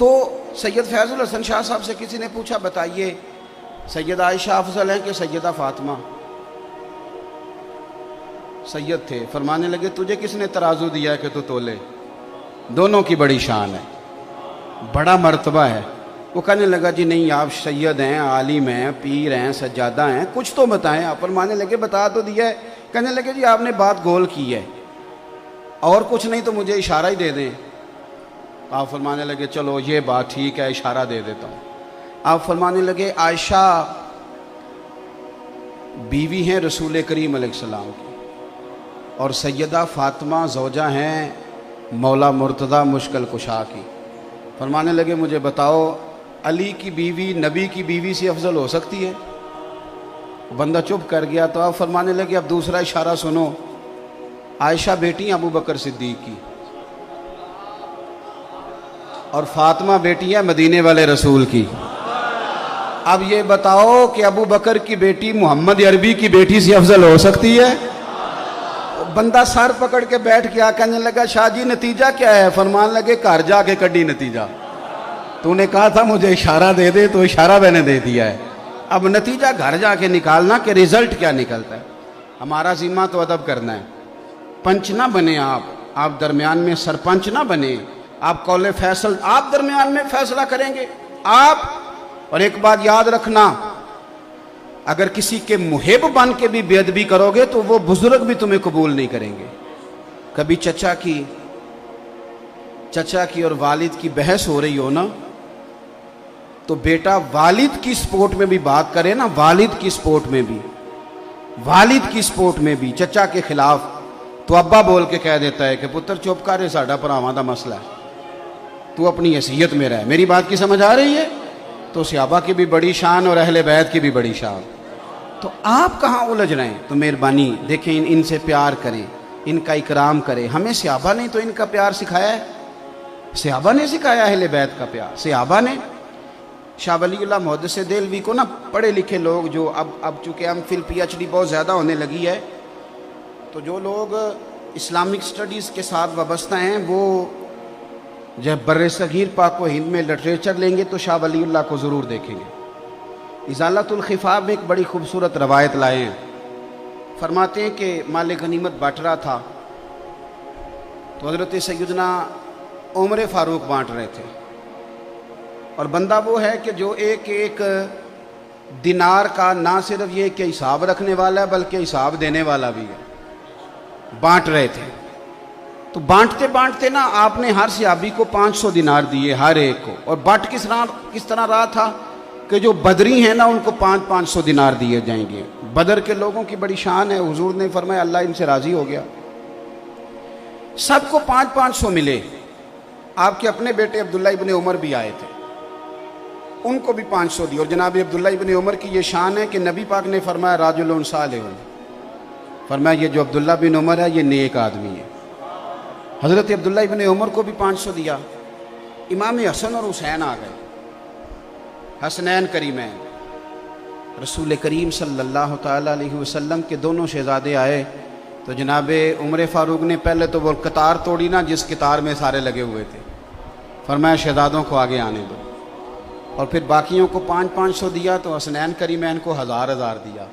تو سید فیض الحسن شاہ صاحب سے کسی نے پوچھا بتائیے سیدہ عائشہ افضل ہیں کہ سیدہ فاطمہ؟ سید تھے، فرمانے لگے تجھے کس نے ترازو دیا کہ تو تولے؟ دونوں کی بڑی شان ہے، بڑا مرتبہ ہے۔ وہ کہنے لگا جی نہیں، آپ سید ہیں، عالم ہیں، پیر ہیں، سجادہ ہیں، کچھ تو بتائیں۔ آپ فرمانے لگے بتا تو دیا ہے۔ کہنے لگے جی آپ نے بات گول کی ہے، اور کچھ نہیں تو مجھے اشارہ ہی دے دیں۔ آپ فرمانے لگے چلو یہ بات ٹھیک ہے، اشارہ دے دیتا ہوں۔ آپ فرمانے لگے عائشہ بیوی ہیں رسول کریم علیہ السلام کی، اور سیدہ فاطمہ زوجہ ہیں مولا مرتضیٰ مشکل کشا کی۔ فرمانے لگے مجھے بتاؤ علی کی بیوی نبی کی بیوی سے افضل ہو سکتی ہے؟ بندہ چپ کر گیا۔ تو آپ فرمانے لگے اب دوسرا اشارہ سنو، عائشہ بیٹی ابو بکر صدیق کی، اور فاطمہ بیٹی ہے مدینے والے رسول کی۔ اب یہ بتاؤ کہ ابو بکر کی بیٹی محمد عربی کی بیٹی سے افضل ہو سکتی ہے؟ بندہ سر پکڑ کے بیٹھ گیا، کہنے لگا شاہ جی نتیجہ کیا ہے؟ فرمان لگے گھر جا کے کڈی نتیجہ، تو نے کہا تھا مجھے اشارہ دے دے، تو اشارہ میں نے دے دیا ہے، اب نتیجہ گھر جا کے نکالنا کہ رزلٹ کیا نکلتا ہے۔ ہمارا ذمہ تو ادب کرنا ہے، پنچ نہ بنے آپ درمیان میں سرپنچ نہ بنے، آپ قول فیصل آپ درمیان میں فیصلہ کریں گے آپ۔ اور ایک بات یاد رکھنا، اگر کسی کے محب بن کے بھی بے ادبی کرو گے تو وہ بزرگ بھی تمہیں قبول نہیں کریں گے۔ کبھی چچا کی اور والد کی بحث ہو رہی ہو نا، تو بیٹا والد کی سپورٹ میں بھی بات کرے نا، والد کی سپورٹ میں بھی چچا کے خلاف، تو ابا بول کے کہہ دیتا ہے کہ پتر چپ کر، ساڈا پراواں دا مسئلہ ہے، تو اپنی حیثیت میں رہ۔ میری بات کی سمجھ آ رہی ہے؟ تو صحابہ کی بھی بڑی شان اور اہل بیت کی بھی بڑی شان، تو آپ کہاں الجھ رہے ہیں؟ تو مہربانی دیکھیں، ان سے پیار کریں، ان کا اکرام کریں۔ ہمیں صحابہ نے تو ان کا پیار سکھایا ہے، صحابہ نے سکھایا اہل بیت کا پیار، صحابہ نے۔ شاہ ولی اللہ محدث دہلوی کو نا پڑھے لکھے لوگ جو اب چونکہ ہم فی پی ایچ ڈی بہت زیادہ ہونے لگی ہے، تو جو لوگ اسلامک سٹڈیز کے ساتھ وابستہ ہیں وہ جب بر صغیر پاک و ہند میں لٹریچر لیں گے تو شاہ ولی اللہ کو ضرور دیکھیں گے۔ ازالۃ الخفا میں ایک بڑی خوبصورت روایت لائے ہیں، فرماتے ہیں کہ مال غنیمت بانٹ رہا تھا تو حضرت سیدنا عمر فاروق بانٹ رہے تھے، اور بندہ وہ ہے کہ جو ایک ایک دینار کا نہ صرف یہ کہ حساب رکھنے والا ہے بلکہ حساب دینے والا بھی ہے۔ بانٹ رہے تھے تو بانٹتے نا آپ نے ہر صحابی کو 500 دینار دیے ہر ایک کو، اور بٹ کس طرح رہا تھا کہ جو بدری ہیں نا ان کو 500 دینار دیے جائیں گے۔ بدر کے لوگوں کی بڑی شان ہے، حضور نے فرمایا اللہ ان سے راضی ہو گیا، سب کو 500 ملے۔ آپ کے اپنے بیٹے عبداللہ ابن عمر بھی آئے تھے، ان کو بھی 500 دی، اور جناب عبداللہ ابن عمر کی یہ شان ہے کہ نبی پاک نے فرمایا راجل صالح، فرمایا یہ جو عبداللہ بن عمر ہے یہ نیک آدمی ہے۔ حضرت عبداللہ ابن عمر کو بھی 500 دیا۔ امام حسن اور حسین آ گئے، حسنین کریمین، رسول کریم صلی اللہ تعالیٰ علیہ وسلم کے دونوں شہزادے آئے تو جناب عمر فاروق نے پہلے تو وہ قطار توڑی نا جس قطار میں سارے لگے ہوئے تھے، فرمایا شہزادوں کو آگے آنے دو، اور پھر باقیوں کو 500 دیا، تو حسنین کریمین کو 1000 دیا۔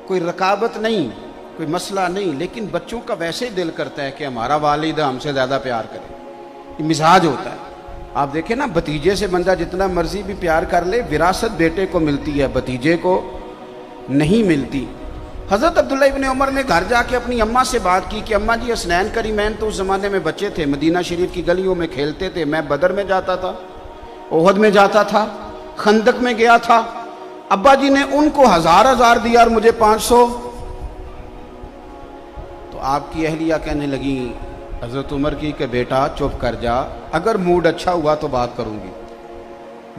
کوئی رکابت نہیں، کوئی مسئلہ نہیں، لیکن بچوں کا ویسے دل کرتا ہے کہ ہمارا والد ہم سے زیادہ پیار کرے، یہ مزاج ہوتا ہے۔ آپ دیکھیں نا، بھتیجے سے بندہ جتنا مرضی بھی پیار کر لے، وراثت بیٹے کو ملتی ہے، بھتیجے کو نہیں ملتی۔ حضرت عبداللہ ابن عمر نے گھر جا کے اپنی اماں سے بات کی کہ اماں جی حسنین کریمین تو اس زمانے میں بچے تھے، مدینہ شریف کی گلیوں میں کھیلتے تھے، میں بدر میں جاتا تھا، احد میں جاتا تھا، خندق میں گیا تھا، ابا جی نے ان کو 1000 دیا اور مجھے 500۔ تو آپ کی اہلیہ کہنے لگی حضرت عمر کی کہ بیٹا چپ کر جا، اگر موڈ اچھا ہوا تو بات کروں گی،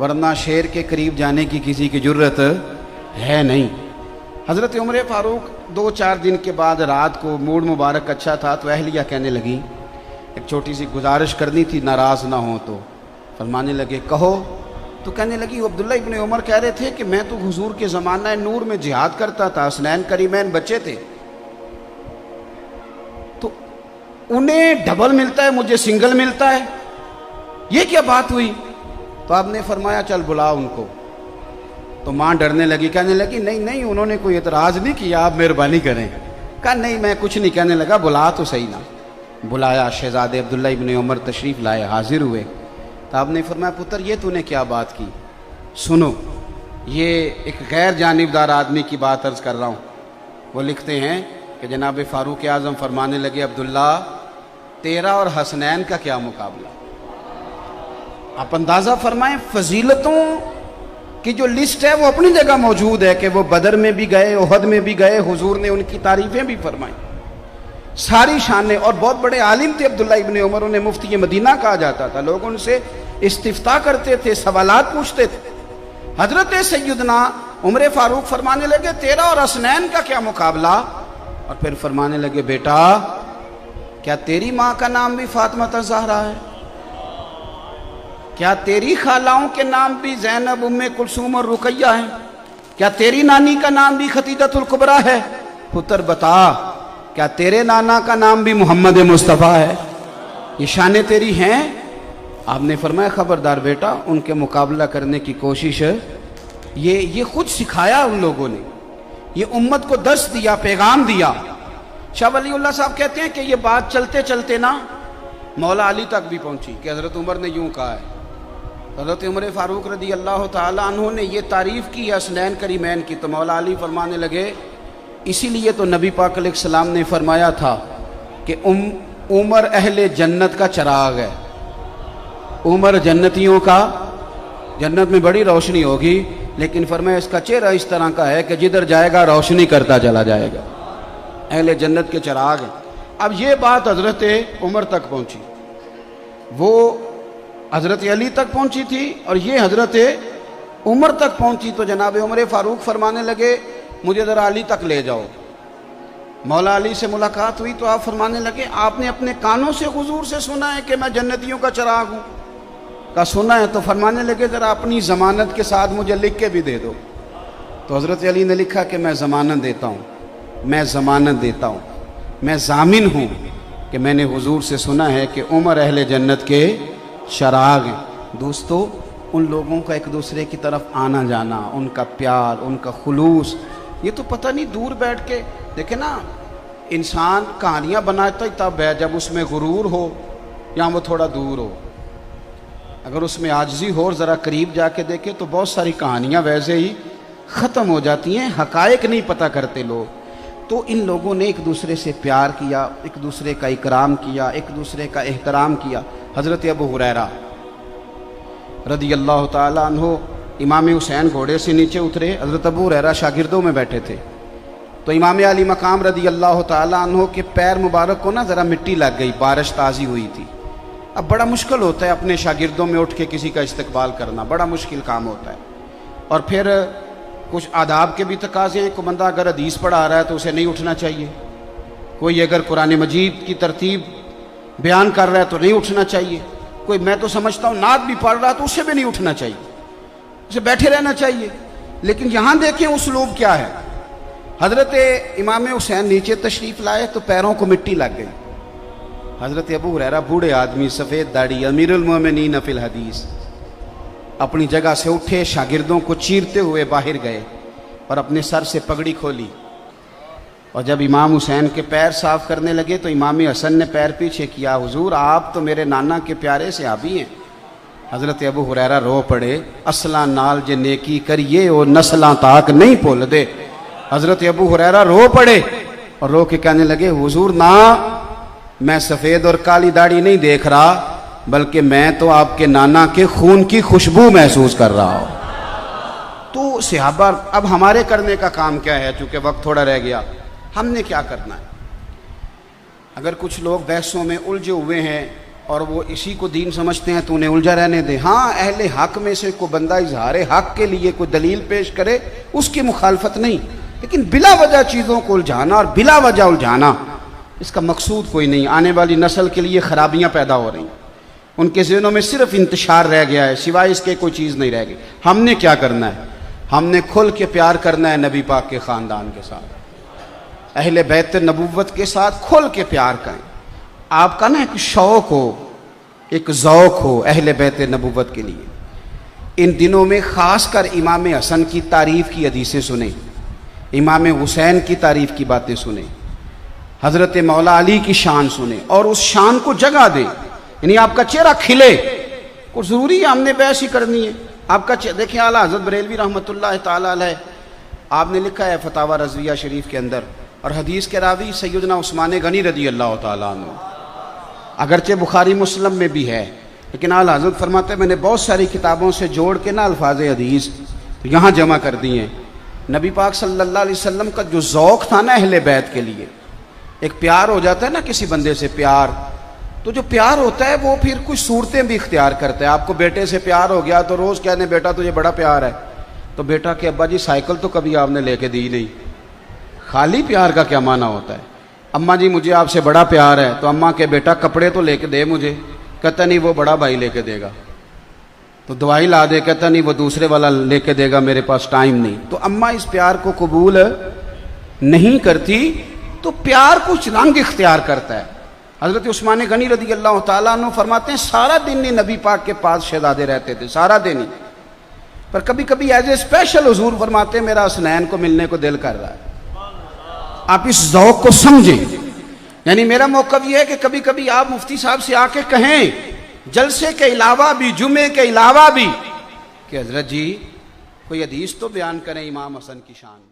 ورنہ شیر کے قریب جانے کی کسی کی جرت ہے نہیں۔ حضرت عمر فاروق 2-4 دن کے بعد رات کو موڈ مبارک اچھا تھا تو اہلیہ کہنے لگی ایک چھوٹی سی گزارش کرنی تھی، ناراض نہ ہو تو۔ فرمانے لگے کہو۔ تو کہنے لگی عبداللہ ابن عمر کہہ رہے تھے کہ میں تو حضور کے زمانہ نور میں جہاد کرتا تھا، حسنین کریمین بچے تھے، تو انہیں ڈبل ملتا ہے، مجھے سنگل ملتا ہے۔ یہ کیا بات ہوئی؟ تو آپ نے فرمایا چل بلا ان کو۔ تو ماں ڈرنے لگی، کہنے لگی نہیں نہیں انہوں نے کوئی اعتراض نہیں کیا، آپ مہربانی کریں۔ کہا نہیں میں کچھ نہیں، کہنے لگا بلا تو صحیح نا۔ بلایا، شہزادے عبداللہ ابن عمر تشریف لائے، حاضر ہوئے۔ تو آپ نے فرمایا پتر یہ تو نے کیا بات کی؟ سنو، یہ ایک غیر جانبدار آدمی کی بات عرض کر رہا ہوں۔ وہ لکھتے ہیں کہ جناب فاروق اعظم فرمانے لگے عبداللہ تیرا اور حسنین کا کیا مقابلہ؟ آپ اندازہ فرمائیں فضیلتوں کی جو لسٹ ہے وہ اپنی جگہ موجود ہے کہ وہ بدر میں بھی گئے، احد میں بھی گئے، حضور نے ان کی تعریفیں بھی فرمائیں، ساری شانیں، اور بہت بڑے عالم تھے عبداللہ ابن عمر، انہیں مفتی مدینہ کہا جاتا تھا، لوگ ان سے استفتاء کرتے تھے، سوالات پوچھتے تھے۔ حضرت سیدنا عمر فاروق فرمانے لگے تیرا اور حسنین کا کیا مقابلہ؟ اور پھر فرمانے لگے بیٹا کیا تیری ماں کا نام بھی فاطمہ الزہرا ہے؟ کیا تیری خالاؤں کے نام بھی زینب، ام کلثوم اور رقیہ ہیں؟ کیا تیری نانی کا نام بھی خدیجہ الکبریٰ ہے؟ پتر بتا کیا تیرے نانا کا نام بھی محمد مصطفیٰ ہے؟ یہ شانیں تیری ہیں؟ آپ نے فرمایا خبردار بیٹا ان کے مقابلہ کرنے کی کوشش، یہ خود سکھایا ان لوگوں نے، یہ امت کو درس دیا، پیغام دیا۔ شاہ ولی اللہ صاحب کہتے ہیں کہ یہ بات چلتے چلتے نا مولا علی تک بھی پہنچی کہ حضرت عمر نے یوں کہا ہے۔ حضرت عمر فاروق رضی اللہ تعالیٰ عنہ نے یہ تعریف کی حسنین کریمین کی، تو مولا علی فرمانے لگے اسی لیے تو نبی پاک علیہ السلام نے فرمایا تھا کہ عمر اہل جنت کا چراغ ہے، عمر جنتیوں کا، جنت میں بڑی روشنی ہوگی، لیکن فرمایا اس کا چہرہ اس طرح کا ہے کہ جدھر جائے گا روشنی کرتا چلا جائے گا، اہل جنت کے چراغ ہیں۔ اب یہ بات حضرت عمر تک پہنچی، وہ حضرت علی تک پہنچی تھی اور یہ حضرت عمر تک پہنچی، تو جناب عمر فاروق فرمانے لگے مجھے ذرا علی تک لے جاؤ۔ مولا علی سے ملاقات ہوئی تو آپ فرمانے لگے آپ نے اپنے کانوں سے حضور سے سنا ہے کہ میں جنتیوں کا چراغ ہوں؟ کا سنا ہے، تو فرمانے لگے ذرا اپنی ضمانت کے ساتھ مجھے لکھ کے بھی دے دو۔ تو حضرت علی نے لکھا کہ میں ضمانت دیتا ہوں، میں ضمانت دیتا ہوں، میں ضامن ہوں کہ میں نے حضور سے سنا ہے کہ عمر اہل جنت کے چراغ ہیں۔ دوستو ان لوگوں کا ایک دوسرے کی طرف آنا جانا، ان کا پیار، ان کا خلوص، یہ تو پتہ نہیں دور بیٹھ کے دیکھیں نا، انسان کہانیاں بناتا ہی تب ہے جب اس میں غرور ہو یا وہ تھوڑا دور ہو۔ اگر اس میں عاجزی ہو اور ذرا قریب جا کے دیکھے تو بہت ساری کہانیاں ویسے ہی ختم ہو جاتی ہیں، حقائق نہیں پتہ کرتے لوگ۔ تو ان لوگوں نے ایک دوسرے سے پیار کیا، ایک دوسرے کا اکرام کیا، ایک دوسرے کا احترام کیا۔ حضرت ابو ہریرہ رضی اللہ تعالیٰ عنہ امام حسین گھوڑے سے نیچے اترے، حضرت ابو ہریرہ شاگردوں میں بیٹھے تھے، تو امام علی مقام رضی اللہ تعالیٰ عنہ کے پیر مبارک کو نا ذرا مٹی لگ گئی، بارش تازی ہوئی تھی۔ اب بڑا مشکل ہوتا ہے اپنے شاگردوں میں اٹھ کے کسی کا استقبال کرنا، بڑا مشکل کام ہوتا ہے، اور پھر کچھ آداب کے بھی تقاضے ہیں۔ کوئی بندہ اگر حدیث پڑھا رہا ہے تو اسے نہیں اٹھنا چاہیے، کوئی اگر قرآن مجید کی ترتیب بیان کر رہا ہے تو نہیں اٹھنا چاہیے، کوئی میں تو سمجھتا ہوں نعت بھی پڑھ رہا ہے تو اسے بھی نہیں اٹھنا چاہیے، اسے بیٹھے رہنا چاہیے۔ لیکن یہاں دیکھیں اسلوب کیا ہے۔ حضرت امام حسین نیچے تشریف لائے تو پیروں کو مٹی لگ گئی۔ حضرت ابو ہریرہ بوڑھے آدمی، سفید داڑھی، امیر المومنین فی الحدیث، اپنی جگہ سے اٹھے، شاگردوں کو چیرتے ہوئے باہر گئے اور اپنے سر سے پگڑی کھولی، اور جب امام حسین کے پیر صاف کرنے لگے تو امام حسن نے پیر پیچھے کیا، حضور آپ تو میرے نانا کے پیارے صحابی ہیں۔ حضرت ابو ہریرہ رو پڑے، اصلاں نال جے نیکی کریے اور نسلاں تاک نہیں بھول دے۔ حضرت ابو ہریرہ رو پڑے اور رو کے کہنے لگے حضور نہ، میں سفید اور کالی داڑھی نہیں دیکھ رہا، بلکہ میں تو آپ کے نانا کے خون کی خوشبو محسوس کر رہا ہوں۔ تو صحابہ، اب ہمارے کرنے کا کام کیا ہے؟ چونکہ وقت تھوڑا رہ گیا، ہم نے کیا کرنا ہے؟ اگر کچھ لوگ بحثوں میں الجھے ہوئے ہیں اور وہ اسی کو دین سمجھتے ہیں تو انہیں الجھا رہنے دیں۔ ہاں، اہل حق میں سے کوئی بندہ اظہار حق کے لیے کوئی دلیل پیش کرے، اس کی مخالفت نہیں، لیکن بلا وجہ چیزوں کو الجھانا اور بلا وجہ الجھانا، اس کا مقصود کوئی نہیں۔ آنے والی نسل کے لیے خرابیاں پیدا ہو رہی ہیں، ان کے ذہنوں میں صرف انتشار رہ گیا ہے، سوائے اس کے کوئی چیز نہیں رہ گئی۔ ہم نے کیا کرنا ہے؟ ہم نے کھل کے پیار کرنا ہے نبی پاک کے خاندان کے ساتھ، اہل بیت نبوت کے ساتھ کھل کے پیار کریں۔ آپ کا نا ایک شوق ہو ایک ذوق ہو اہل بیت نبوت کے لیے. ان دنوں میں خاص کر امام حسن کی تعریف کی حدیثیں سنیں، امام حسین کی تعریف کی باتیں سنیں، حضرت مولا علی کی شان سنیں اور اس شان کو جگہ دیں. یعنی آپ کا چہرہ کھلے. اور ضروری ہے ہم نے بحث ہی کرنی ہے. آپ کا دیکھیں اعلیٰ حضرت بریلوی رحمۃ اللہ تعالی علیہ، آپ نے لکھا ہے فتاوی رضویہ شریف کے اندر، اور حدیث کے راوی سیدنا عثمان غنی رضی اللہ تعالیٰ عنہ، اگرچہ بخاری مسلم میں بھی ہے لیکن اعلیٰ حضرت فرماتے ہیں میں نے بہت ساری کتابوں سے جوڑ کے نا الفاظ حدیث یہاں جمع کر دی ہیں. نبی پاک صلی اللہ علیہ وسلم کا جو ذوق تھا نا اہل بیت کے لیے، ایک پیار ہو جاتا ہے نا کسی بندے سے پیار، تو جو پیار ہوتا ہے وہ پھر کچھ صورتیں بھی اختیار کرتا ہے. آپ کو بیٹے سے پیار ہو گیا تو روز کہنے بیٹا تجھے بڑا پیار ہے، تو بیٹا کہ ابا جی سائیکل تو کبھی آپ نے لے کے دی نہیں. خالی پیار کا کیا معنی ہوتا ہے؟ اماں جی مجھے آپ سے بڑا پیار ہے، تو اماں کہ بیٹا کپڑے تو لے کے دے مجھے، کہتا نہیں وہ بڑا بھائی لے کے دے گا. تو دوائی لا دے، کہتا نہیں وہ دوسرے والا لے کے دے گا، میرے پاس ٹائم نہیں. تو اماں اس پیار کو قبول نہیں کرتی تو پیار کچھ رنگ اختیار کرتا ہے. حضرت عثمان غنی رضی اللہ تعالیٰ عنہ فرماتے ہیں سارا دن ہی نبی پاک کے پاس شہزادے رہتے تھے، سارا دن ہی. پر کبھی کبھی ایز اے اسپیشل حضور فرماتے ہیں میرا حسنین کو ملنے کو دل کر رہا ہے. آپ اس ذوق کو سمجھیں. یعنی میرا موقف یہ ہے کہ کبھی کبھی آپ مفتی صاحب سے آ کے کہیں جلسے کے علاوہ بھی، جمعے کے علاوہ بھی، کہ حضرت جی کوئی حدیث تو بیان کریں امام حسن کی شان.